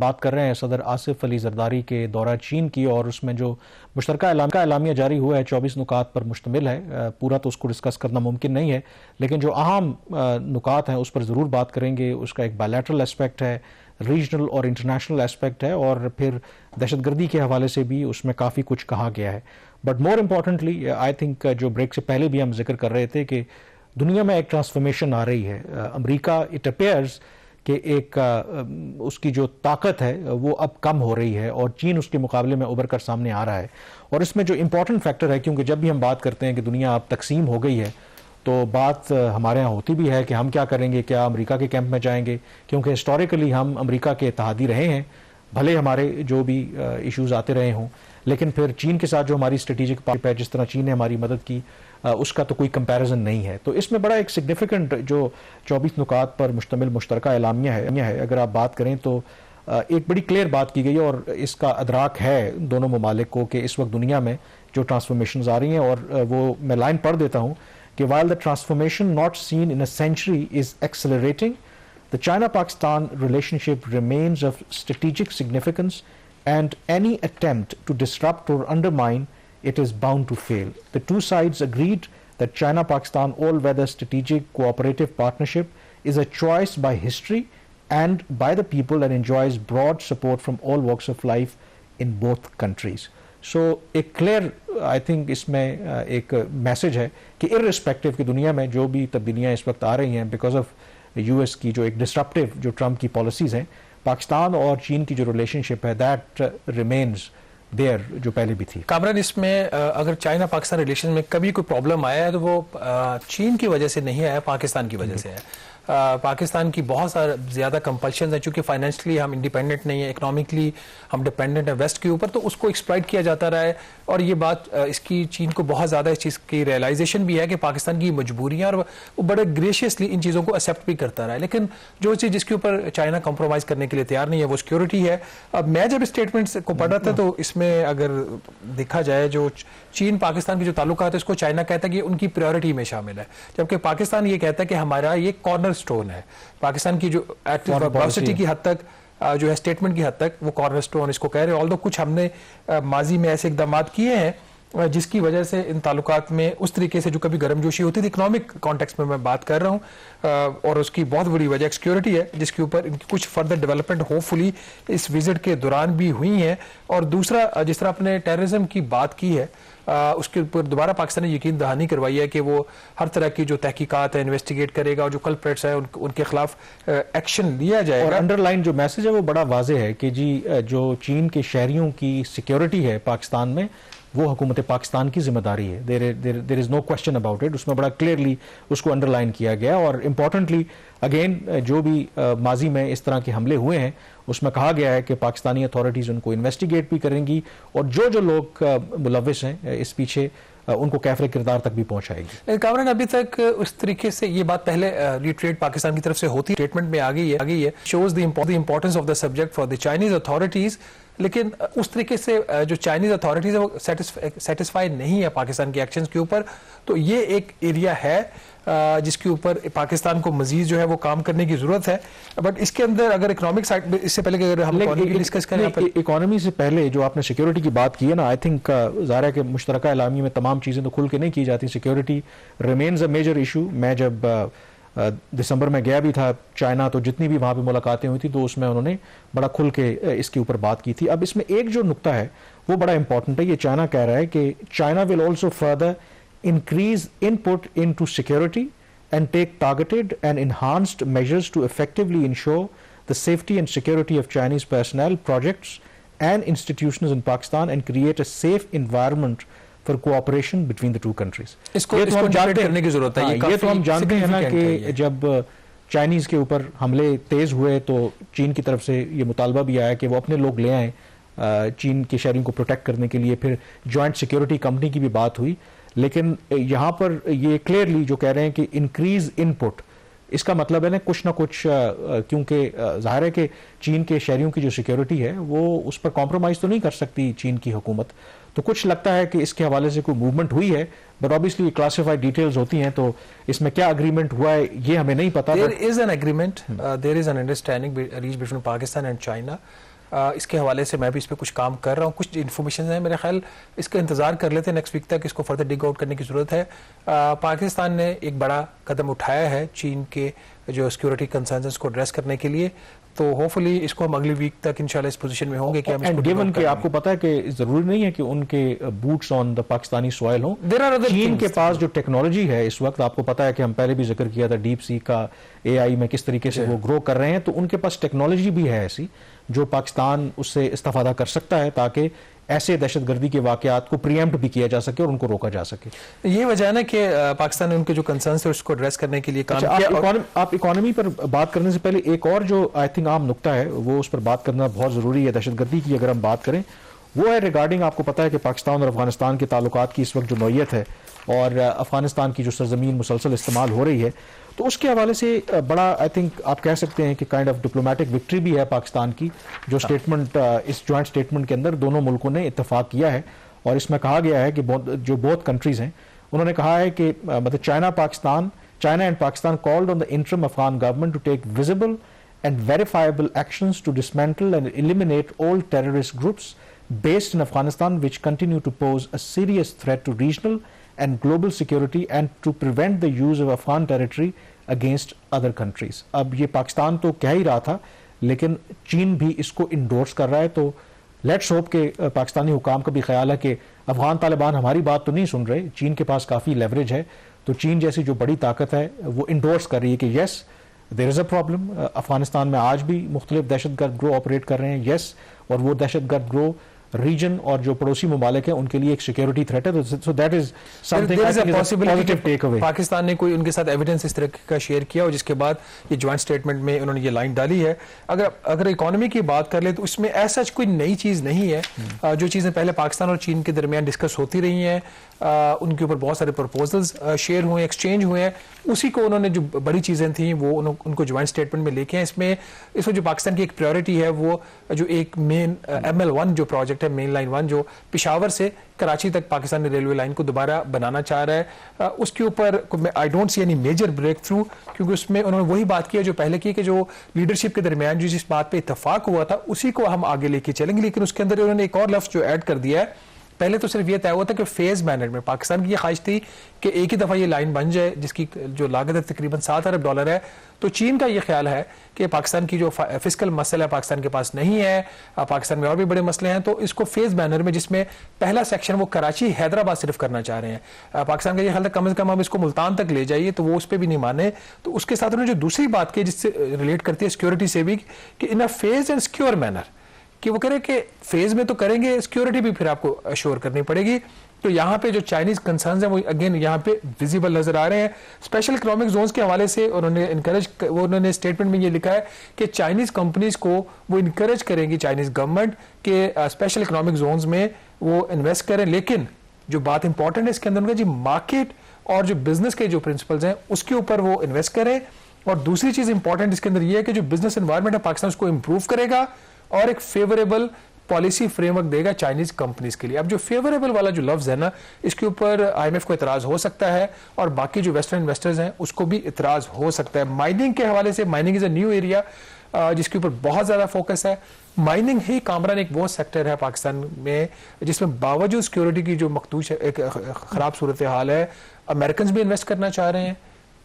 بات کر رہے ہیں صدر آصف علی زرداری کے دورہ چین کی، اور اس میں جو مشترکہ اعلامیہ جاری ہوا ہے 24 نکات پر مشتمل ہے. پورا تو اس کو ڈسکس کرنا ممکن نہیں ہے، لیکن جو اہم نکات ہیں اس پر ضرور بات کریں گے. اس کا ایک بائیلیٹرل اسپیکٹ ہے، ریجنل اور انٹرنیشنل اسپیکٹ ہے، اور پھر دہشت گردی کے حوالے سے بھی اس میں کافی کچھ کہا گیا ہے. But more importantly I think جو بریک سے پہلے بھی ہم ذکر کر رہے تھے کہ دنیا میں ایک ٹرانسفارمیشن آ رہی ہے. امریکہ اٹ اپیئرز کہ ایک اس کی جو طاقت ہے وہ اب کم ہو رہی ہے، اور چین اس کے مقابلے میں ابھر کر سامنے آ رہا ہے. اور اس میں جو امپورٹنٹ فیکٹر ہے، کیونکہ جب بھی ہم بات کرتے ہیں کہ دنیا اب تقسیم ہو گئی ہے تو بات ہمارے ہاں ہوتی بھی ہے کہ ہم کیا کریں گے، کیا امریکہ کے کیمپ میں جائیں گے، کیونکہ ہسٹوریکلی ہم امریکہ کے اتحادی رہے ہیں، بھلے ہمارے جو بھی ایشوز آتے رہے ہوں، لیکن پھر چین کے ساتھ جو ہماری اسٹریٹجک پارٹنرشپ ہے، جس طرح چین نے ہماری مدد کی، اس کا تو کوئی کمپیریزن نہیں ہے. تو اس میں بڑا ایک سگنیفیکنٹ جو 24 نکات پر مشتمل مشترکہ اعلامیہ ہے، اگر آپ بات کریں تو ایک بڑی کلیئر بات کی گئی ہے، اور اس کا ادراک ہے دونوں ممالک کو کہ اس وقت دنیا میں جو ٹرانسفارمیشنز آ رہی ہیں. اور وہ میں لائن پڑھ دیتا ہوں کہ while the transformation not seen in a century is accelerating, the China-Pakistan relationship remains of strategic significance, and any attempt to disrupt or undermine it is bound to fail. The two sides agreed that China-Pakistan all-weather strategic cooperative partnership is a choice by history and by the people, and enjoys broad support from all walks of life in both countries. سو ایک clear I think اس میں ایک message ہے کہ irrespective کہ دنیا میں جو بھی تبدیلیاں اس وقت آ رہی ہیں بیکاز آف یو ایس کی جو ایک ڈسٹرپٹیو جو ٹرمپ کی پالیسیز ہیں، پاکستان اور چین کی جو ریلیشن شپ ہے دیٹ ریمینز دیئر جو پہلے بھی تھی. کامران، اس میں اگر چائنا پاکستان ریلیشن میں کبھی کوئی پرابلم آیا ہے تو وہ چین کی وجہ سے نہیں آیا، پاکستان کی وجہ سے ہے. پاکستان کی بہت زیادہ کمپلشنز ہیں، چونکہ فائنینشلی ہم انڈیپینڈنٹ نہیں ہیں، اکنامکلی ہم ڈپینڈنٹ ہیں ویسٹ کے اوپر، تو اس کو ایکسپلائٹ کیا جاتا رہا ہے. اور یہ بات اس کی چین کو بہت زیادہ اس چیز کی ریئلائزیشن بھی ہے کہ پاکستان کی مجبوریاں، اور وہ بڑے گریشیسلی ان چیزوں کو ایکسیپٹ بھی کرتا رہا ہے. لیکن جو چیز جس کے اوپر چائنا کمپرومائز کرنے کے لیے تیار نہیں ہے وہ سیکورٹی ہے. اب میں جب اسٹیٹمنٹس کو پڑھ رہا تھا تو اس میں اگر دیکھا جائے جو چین پاکستان کے جو تعلقات ہیں اس کو چائنا کہتا ہے کہ ان کی پریورٹی میں شامل ہے، جبکہ پاکستان یہ کہتا ہے کہ ہمارا یہ کارنر سٹون ہے. پاکستان کی جو پالیسی کی حد تک جو ہے اسٹیٹمنٹ کی حد تک وہ کارنر سٹون اس کو کہہ رہے ہیں. آلدو کچھ ہم نے ماضی میں ایسے اقدامات کیے ہیں جس کی وجہ سے ان تعلقات میں اس طریقے سے جو کبھی گرم جوشی ہوتی تھی اکنامک کانٹیکس میں بات کر رہا ہوں، اور اس کی بہت بڑی وجہ سیکورٹی ہے جس کے اوپر ان کی کچھ فردر ڈیولپمنٹ ہوپ فلی اس وزٹ کے دوران بھی ہوئی ہیں. اور دوسرا جس طرح اپنے ٹیررزم کی بات کی ہے اس کے اوپر دوبارہ پاکستان نے یقین دہانی کروائی ہے کہ وہ ہر طرح کی جو تحقیقات ہیں انویسٹیگیٹ کرے گا، اور جو کلپریٹس ہیں ان کے خلاف ایکشن لیا جائے گا. اور انڈر لائن جو میسج ہے وہ بڑا واضح ہے کہ جی جو چین کے شہریوں کی سیکیورٹی ہے پاکستان میں وہ حکومت پاکستان کی ذمہ داری ہے. دیر از نو کوشچن اباؤٹ اٹ. اس میں بڑا کلیئرلی اس کو انڈر لائن کیا گیا. اور امپورٹنٹلی اگین جو بھی ماضی میں اس طرح کے حملے ہوئے ہیں اس میں کہا گیا ہے کہ پاکستانی اتھارٹیز ان کو انویسٹیگیٹ بھی کریں گی، اور جو لوگ ملوث ہیں اس پیچھے ان کو کیفر کردار تک بھی پہنچائے گی. کامران، ابھی تک اس طریقے سے یہ بات پہلے ریٹریٹ پاکستان کی طرف سے ہوتی اسٹیٹمنٹ میں آ گئی ہے shows the importance of the subject for the Chinese authorities, لیکن اس طریقے سے جو چائنیز اتھارٹیز ہے وہ سیٹسفائی نہیں ہے پاکستان کے ایکشنز کے اوپر. تو یہ ایک ایریا ہے جس کے اوپر پاکستان کو مزید جو ہے وہ کام کرنے کی ضرورت ہے. بٹ اس کے اندر اگر اکنامک سائڈ اس سے پہلے اگر ہم ڈسکس کریں اکانومی سے پہلے جو آپ نے سیکورٹی کی بات کی ہے نا، آئی تھنک ظاہر ہے کہ مشترکہ اعلامیہ میں تمام چیزیں تو کھل کے نہیں کی جاتی. Security remains a major issue. میں جب دسمبر میں گیا بھی تھا چائنا تو جتنی بھی وہاں پہ ملاقاتیں ہوئی تھی تو اس میں انہوں نے بڑا کھل کے اس کے اوپر بات کی تھی. اب اس میں ایک جو نقطہ ہے وہ بڑا امپورٹنٹ ہے. یہ چائنا کہہ رہا ہے کہ China will also further increase input into security and take targeted and enhanced measures to effectively ensure the safety and security of Chinese personnel, projects and institutions in Pakistan, and create a safe environment for cooperation between the two countries. اس کو جانتے کرنے کی ضرورت ہے. یہ تو ہم جانتے ہیں نا کہ جب چائنیز کے اوپر حملے تیز ہوئے تو چین کی طرف سے یہ مطالبہ بھی آیا کہ وہ اپنے لوگ لے آئیں چین کے شہریوں کو پروٹیکٹ کرنے کے لیے. پھر جوائنٹ سیکورٹی کمپنی کی بھی بات ہوئی. لیکن یہاں پر یہ کلیئرلی جو کہہ رہے ہیں کہ انکریز ان پٹ، اس کا مطلب ہے نا کچھ نہ کچھ، کیونکہ ظاہر ہے کہ چین کے شہریوں کی جو سیکیورٹی ہے وہ اس پر کمپرومائز تو نہیں کر سکتی چین کی حکومت. تو کچھ لگتا ہے کہ اس کے حوالے سے کوئی موومنٹ ہوئی ہے، بٹ obviously کلاسیفائڈ ڈیٹیلز ہوتی ہیں تو اس میں کیا اگریمنٹ ہوا ہے یہ ہمیں نہیں پتا. There is an agreement, there is an understanding reached between Pakistan and China. اس کے حوالے سے میں بھی اس پہ کچھ کام کر رہا ہوں. کچھ انفارمیشن ہیں میرے خیال اس کا انتظار کر لیتے ہیں نیکسٹ ویک تک, اس کو فردر ڈگ آؤٹ کرنے کی ضرورت ہے. پاکستان نے ایک بڑا قدم اٹھایا ہے چین کے جو سیکورٹی کنسرنز کو ایڈریس کرنے کے لیے, تو ہوپفلی اس کو ہم اگلی ویک تک انشاءاللہ اس پوزیشن میں ہوں گے کہ ہم اس کو گیون کہ آپ کو پتا ہے کہ ضروری نہیں ہے کہ ان کے boots on the Pakistani soil ہوں. چین کے پاس جو ٹیکنالوجی ہے اس وقت, آپ کو پتا ہے کہ ہم پہلے بھی ذکر کیا تھا ڈیپ سی کا, اے آئی میں کس طریقے سے وہ گرو کر رہے ہیں, تو ان کے پاس ٹیکنالوجی بھی ہے ایسی جو پاکستان اس سے استفادہ کر سکتا ہے تاکہ ایسے دہشت گردی کے واقعات کو پریمپٹ بھی کیا جا سکے اور ان کو روکا جا سکے. یہ وجہ ہے نا کہ پاکستان نے ان کے جو کنسرنس ہے اس کو ایڈریس کرنے کے لیے کام کیا. آپ اکانومی پر بات کرنے سے پہلے ایک اور جو آئی تھنک عام نقطہ ہے وہ اس پر بات کرنا بہت ضروری ہے. دہشت گردی کی اگر ہم بات کریں وہ ہے ریگارڈنگ, آپ کو پتا ہے کہ پاکستان اور افغانستان کے تعلقات کی اس وقت جو نوعیت ہے اور افغانستان کی جو سرزمین مسلسل استعمال ہو رہی ہے, تو اس کے حوالے سے بڑا آئی تھنک آپ کہہ سکتے ہیں کہ کائنڈ آف ڈپلومیٹک وکٹری بھی ہے پاکستان کی, جو اسٹیٹمنٹ اس جوائنٹ اسٹیٹمنٹ کے اندر دونوں ملکوں نے اتفاق کیا ہے. اور اس میں کہا گیا ہے کہ جو بہت کنٹریز ہیں انہوں نے کہا ہے کہ مطلب China and Pakistan called on the interim Afghan government to take visible and verifiable actions to dismantle and eliminate all terrorist groups based in Afghanistan which continue to pose a serious threat to regional and global security and to prevent the use of Afghan territory against other countries. اب یہ پاکستان تو کہہ ہی رہا تھا لیکن چین بھی اس کو indoors کر رہا ہے, تو لیٹس ہوپ کہ پاکستانی حکام کا بھی خیال ہے کہ افغان طالبان ہماری بات تو نہیں سن رہے, چین کے پاس کافی لیوریج ہے, تو چین جیسی جو بڑی طاقت ہے وہ انڈورس کر رہی ہے کہ یس دیر از اے پرابلم. افغانستان میں آج بھی مختلف دہشت گرد گروہ آپریٹ کر رہے ہیں, یس, اور وہ دہشت گرد گروہ ریجن اور جو پڑوسی ممالک ہیں ان کے لیے ایک سیکیورٹی تھریٹ ہے. So that is something positive takeaway. Pakistan نے کوئی ان کے ساتھ ایویڈنس اس طرح کا شیئر کیا اور جس کے بعد یہ جوائنٹ اسٹیٹمنٹ میں انہوں نے یہ لائن ڈالی ہے. اگر اکانومی کی بات کر لیں تو اس میں ایسا کوئی نئی چیز نہیں ہے. جو چیزیں پہلے پاکستان اور چین کے درمیان ڈسکس ہوتی رہی ہیں, ان کے اوپر بہت سارے پرپوزلز شیئر ہوئے, ایکسچینج ہوئے ہیں, اسی کو انہوں نے جو بڑی چیزیں تھیں وہ ان کو جوائنٹ اسٹیٹمنٹ میں لے کے ہیں. اس میں جو پاکستان کی ایک پریورٹی ہے وہ جو ایک مین ML1 جو پروجیکٹ ہے, مین لائن 1 جو پشاور سے کراچی تک پاکستان نے ریلوے لائن کو دوبارہ بنانا چاہ رہا ہے, اس کے اوپر I don't see any major breakthrough, کیونکہ اس میں انہوں نے وہی بات کی جو پہلے کی کہ جو لیڈرشپ کے درمیان جس بات پہ اتفاق ہوا تھا اسی کو ہم آگے لے کے چلیں گے. لیکن اس کے اندر انہوں نے ایک اور لفظ جو ایڈ کر دیا ہے. پہلے تو صرف یہ طے ہوا تھا کہ فیز مینر میں پاکستان کی یہ خواہش تھی کہ ایک ہی دفعہ یہ لائن بن جائے جس کی جو لاگت ہے تقریباً $7 ارب ہے. تو چین کا یہ خیال ہے کہ پاکستان کی جو فسکل مسئلہ ہے پاکستان کے پاس نہیں ہے, پاکستان میں اور بھی بڑے مسئلے ہیں, تو اس کو فیز مینر میں جس میں پہلا سیکشن وہ کراچی حیدرآباد صرف کرنا چاہ رہے ہیں. پاکستان کا یہ خیال ہے کم از کم ہم اس کو ملتان تک لے جائیے, تو وہ اس پہ بھی نہیں مانے. تو اس کے ساتھ انہوں نے جو دوسری بات کی جس سے ریلیٹ کرتی ہے سیکورٹی سے بھی, کہ ان اے فیز اینڈ سیکیور مینر, کہ وہ کرے کہ فیز میں تو کریں گے, سیکیورٹی بھی پھر آپ کو اشور کرنی پڑے گی. تو یہاں پہ جو چائنیز کنسرنز ہیں وہ اگین یہاں پہ ویزیبل نظر آ رہے ہیں. اسپیشل اکنامک زونز کے حوالے سے انہوں نے اسٹیٹمنٹ میں یہ لکھا ہے کہ چائنیز کمپنیز کو وہ انکریج کریں گی چائنیز گورنمنٹ کہ اسپیشل اکنامک زونز میں وہ انویسٹ کریں. لیکن جو بات امپورٹنٹ ہے اس کے اندر ان کا جی مارکیٹ اور جو بزنس کے جو پرنسپلز ہیں اس کے اوپر وہ انویسٹ کریں. اور دوسری چیز امپورٹنٹ اس کے اندر یہ ہے کہ جو بزنس انوائرمنٹ ہے پاکستان اس کو امپروو کرے گا اور ایک فیوریبل پالیسی فریم ورک دے گا چائنیز کمپنیز کے لیے. اب جو فیوریبل والا جو لفظ ہے نا, اس کے اوپر IMF کو اعتراض ہو سکتا ہے اور باقی جو ویسٹرن انویسٹرز ہیں اس کو بھی اعتراض ہو سکتا ہے. مائننگ کے حوالے سے, mining is a new area جس کے اوپر بہت زیادہ فوکس ہے. مائننگ ہی کامران ایک وہ سیکٹر ہے پاکستان میں جس میں باوجود سیکورٹی کی جو مخدوش ایک خراب صورتحال ہے, امریکنز بھی انویسٹ کرنا چاہ رہے ہیں,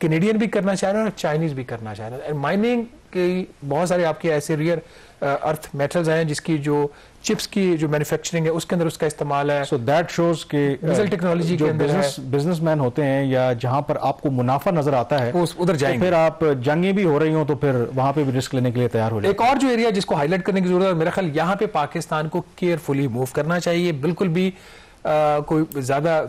کینیڈین بھی کرنا چاہ رہے ہیں اور چائنیز بھی کرنا چاہ رہے ہیں. مائننگ کی بہت سارے آپ کے ایسے ریئر ارتھ میٹلز ہیں جس کی جو چپس کی جو مینوفیکچرنگ ہے اس کے اندر اس کا استعمال ہے. سو دیٹ شوز کہ ڈیزل ٹیکنالوجی کے اندر بزنس مین ہوتے ہیں یا جہاں پر آپ کو منافع نظر آتا ہے ادھر جائیں گے, پھر آپ جنگیں بھی ہو رہی ہوں تو پھر وہاں پہ بھی رسک لینے کے لیے تیار ہو جائیں. ایک اور جو ایریا جس کو ہائی لائٹ کرنے کی ضرورت ہے میرا خیال یہاں پہ پاکستان کو کیئرفلی موو کرنا چاہیے, بالکل بھی کوئی زیادہ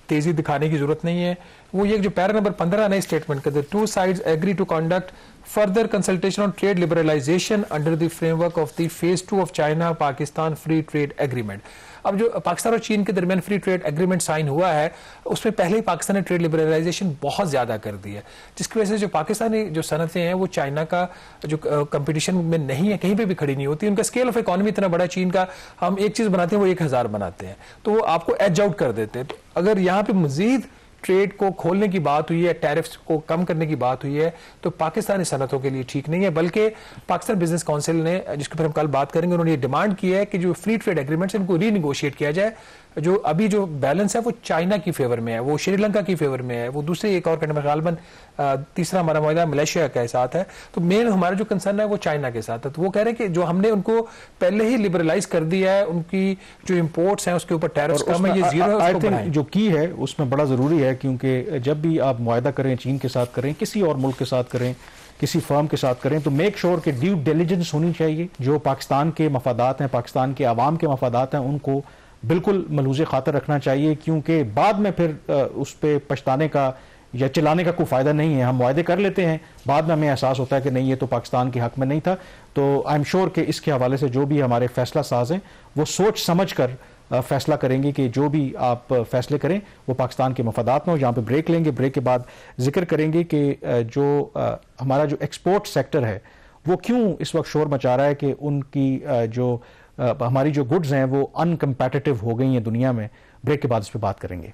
تیزی دکھانے کی ضرورت نہیں ہے. وہ یہ جو پیرا نمبر 15 نئے اسٹیٹمنٹ کے two sides agree to conduct further consultation on trade liberalization under the framework of the phase 2 of China Pakistan free trade agreement. اب جو پاکستان اور چین کے درمیان فری ٹریڈ ایگریمنٹ سائن ہوا ہے اس میں پہلے ہی پاکستان نے ٹریڈ لبرلائزیشن بہت زیادہ کر دی ہے, جس کی وجہ سے جو پاکستانی جو صنعتیں ہیں وہ چائنا کا جو کمپٹیشن میں نہیں ہے, کہیں پہ بھی کھڑی نہیں ہوتی. ان کا اسکیل آف اکانومی اتنا بڑا, چین کا ہم ایک چیز بناتے ہیں وہ 1000 بناتے ہیں, تو وہ آپ کو ایج آؤٹ کر دیتے ہیں. تو اگر یہاں پہ مزید ٹریڈ کو کھولنے کی بات ہوئی ہے, ٹیرفز کو کم کرنے کی بات ہوئی ہے, تو پاکستانی صنعتوں کے لیے ٹھیک نہیں ہے. بلکہ پاکستان بزنس کونسل نے, جس کے اوپر ہم کل بات کریں گے, انہوں نے یہ ڈیمانڈ کی ہے کہ جو فری ٹریڈ ایگریمنٹس ان کو ری نیگوشیٹ کیا جائے. جو ابھی جو بیلنس ہے وہ چائنا کی فیور میں ہے, وہ شری لنکا کی فیور میں ہے, وہ دوسرے ایک اور کنٹری میں غالباً تیسرا ہمارا معاہدہ ملیشیا کے ساتھ ہے. تو مین ہمارا جو کنسرن ہے وہ چائنا کے ساتھ ہے. تو وہ کہہ رہے ہیں کہ جو ہم نے ان کو پہلے ہی لبرلائز کر دیا ہے, ان کی جو امپورٹس ہیں اس کے اوپر ٹیرفز کم ہے, یہ زیرو ہے, اس کو بڑھائیں. جو کی ہے اس میں بڑا ضروری ہے, کیونکہ جب بھی آپ معاہدہ کریں چین کے ساتھ کریں, کسی اور ملک کے ساتھ کریں, کسی فرم کے ساتھ کریں, تو میک شور کہ ڈیو ڈیلیجنس ہونی چاہیے. جو پاکستان کے مفادات ہیں, پاکستان کے عوام کے مفادات ہیں, ان کو بالکل ملحوظ خاطر رکھنا چاہیے, کیونکہ بعد میں پھر اس پہ پچھتانے کا یا چلانے کا کوئی فائدہ نہیں ہے. ہم معاہدے کر لیتے ہیں, بعد میں ہمیں احساس ہوتا ہے کہ نہیں یہ تو پاکستان کے حق میں نہیں تھا. تو آئی ایم شیور کہ اس کے حوالے سے جو بھی ہمارے فیصلہ ساز ہیں وہ سوچ سمجھ کر فیصلہ کریں گے کہ جو بھی آپ فیصلے کریں وہ پاکستان کے مفادات میں ہو. یہاں پہ بریک لیں گے, بریک کے بعد ذکر کریں گے کہ جو ہمارا جو ایکسپورٹ سیکٹر ہے وہ کیوں اس وقت شور مچا رہا ہے کہ ان کی جو ہماری جو گڈز ہیں وہ ان کمپیٹیٹو ہو گئی ہیں دنیا میں. بریک کے بعد اس پہ بات کریں گے.